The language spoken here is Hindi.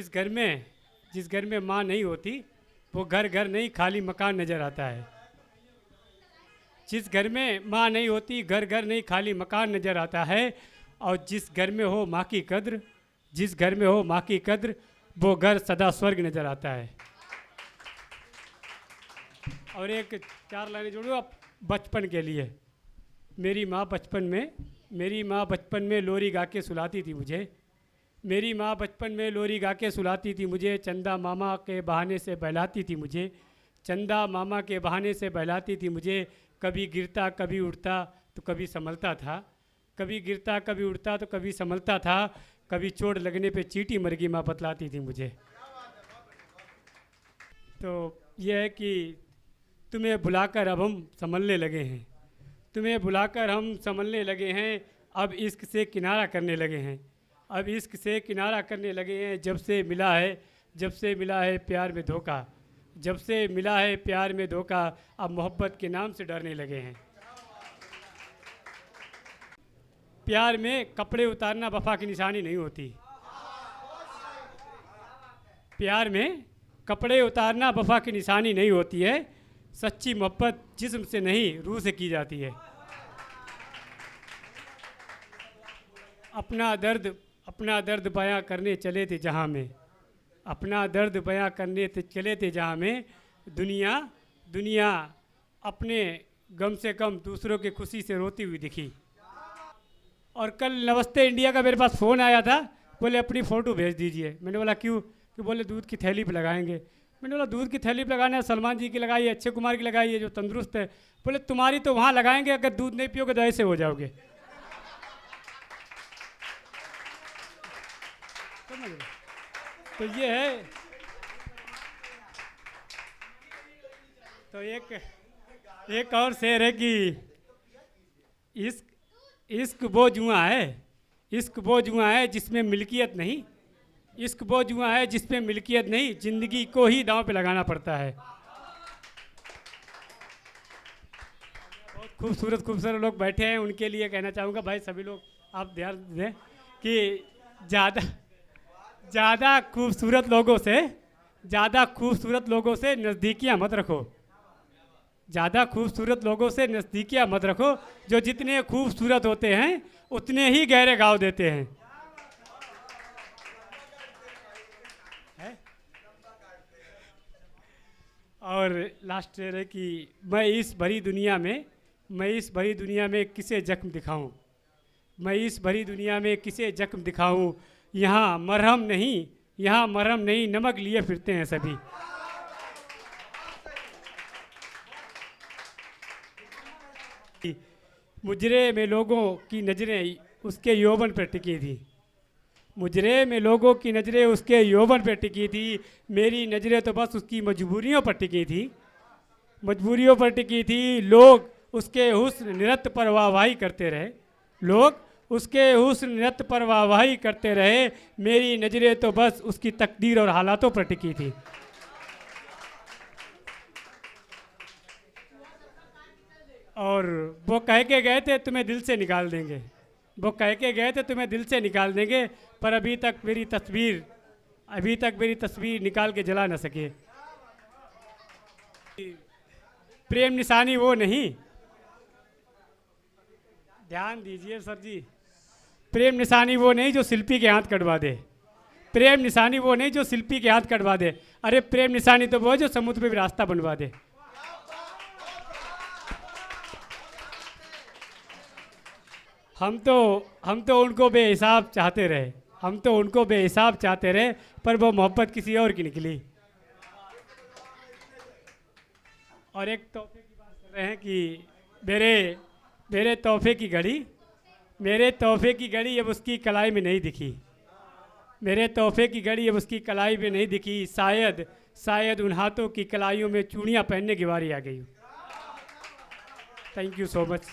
जिस घर में माँ नहीं होती वो घर घर नहीं खाली मकान नज़र आता है। जिस घर में माँ नहीं होती घर घर नहीं खाली मकान नज़र आता है। और जिस घर में हो माँ की कद्र, जिस घर में हो माँ की कद्र, वो घर सदा स्वर्ग नज़र आता है। और एक 4 लाइनें जोड़ो आप बचपन के लिए। मेरी माँ बचपन में लोरी गा के सुलाती थी मुझे। मेरी माँ बचपन में लोरी गा के सुलाती थी मुझे। चंदा मामा के बहाने से बहलाती थी मुझे। चंदा मामा के बहाने से बहलाती थी मुझे। कभी गिरता कभी उठता तो कभी संभलता था। कभी गिरता कभी उठता तो कभी संभलता था। कभी चोट लगने पे चींटी मर गई माँ बतलाती थी मुझे। तो यह है कि तुम्हें बुलाकर अब हम संभलने लगे हैं। तुम्हें बुलाकर हम संभलने लगे हैं। अब इश्क से किनारा करने लगे हैं। अब इश्क से किनारा करने लगे हैं। जब से मिला है प्यार में धोखा। जब से मिला है प्यार में धोखा। अब मोहब्बत के नाम से डरने लगे हैं। प्यार में कपड़े उतारना वफा की निशानी नहीं होती। प्यार में कपड़े उतारना वफा की निशानी नहीं होती है। सच्ची मोहब्बत जिस्म से नहीं रूह से की जाती है। अपना दर्द बयां करने चले थे जहां में। अपना दर्द बयां करने चले थे जहां में। दुनिया अपने गम से कम दूसरों की खुशी से रोती हुई दिखी। और कल नमस्ते इंडिया का मेरे पास फ़ोन आया था। बोले अपनी फ़ोटो भेज दीजिए। मैंने बोला क्यों? कि बोले दूध की थैली पे लगाएंगे। मैंने बोला दूध की थैली पे लगाना है, सलमान जी की लगाइए, अक्षय कुमार की लगाइए जो तंदुरुस्त है। बोले तुम्हारी तो वहाँ लगाएंगे, अगर दूध नहीं पियोगे तो ऐसे हो जाओगे। तो ये है। तो एक और शेर है कि इश्क वो जुआ है। इश्क वो जुआ है जिसमें मिल्कियत नहीं। इश्क वो जुआ है जिसमें मिल्कियत नहीं। ज़िंदगी को ही दांव पे लगाना पड़ता है। बहुत खूबसूरत लोग बैठे हैं, उनके लिए कहना चाहूँगा भाई सभी लोग आप ध्यान दें कि ज़्यादा खूबसूरत लोगों से नज़दीकियाँ मत रखो। ज़्यादा खूबसूरत लोगों से नज़दीकियाँ मत रखो। जो जितने खूबसूरत होते हैं उतने ही गहरे घाव देते हैं। और लास्ट है कि मैं इस भरी दुनिया में किसे जख्म दिखाऊं। मैं इस भरी दुनिया में किसे जख्म दिखाऊं। यहाँ मरहम नहीं नमक लिए फिरते हैं सभी। मुजरे में लोगों की नज़रें उसके यौवन पर टिकी थी। मुजरे में लोगों की नज़रें उसके यौवन पर टिकी थी। मेरी नज़रें तो बस उसकी मजबूरियों पर टिकी थी। लोग उसके हुस्न नृत्य पर वाहवाही करते रहे। मेरी नज़रें तो बस उसकी तकदीर और हालातों पर टिकी थी। और वो कह के गए थे तुम्हें दिल से निकाल देंगे। पर अभी तक मेरी तस्वीर निकाल के जला न सके। प्रेम निशानी वो नहीं, ध्यान दीजिए सर जी। प्रेम निशानी वो नहीं जो शिल्पी के हाथ कटवा दे। अरे प्रेम निशानी तो वो जो समुद्र पे भी रास्ता बनवा दे। हम तो उनको बेहिसाब चाहते रहे पर वो मोहब्बत किसी और की निकली। और एक तोहफे की बात कर रहे हैं कि मेरे तोहफे की घड़ी अब उसकी कलाई में नहीं दिखी। शायद उन हाथों की कलाइयों में चूड़ियाँ पहनने की बारी आ गई। Thank you so much.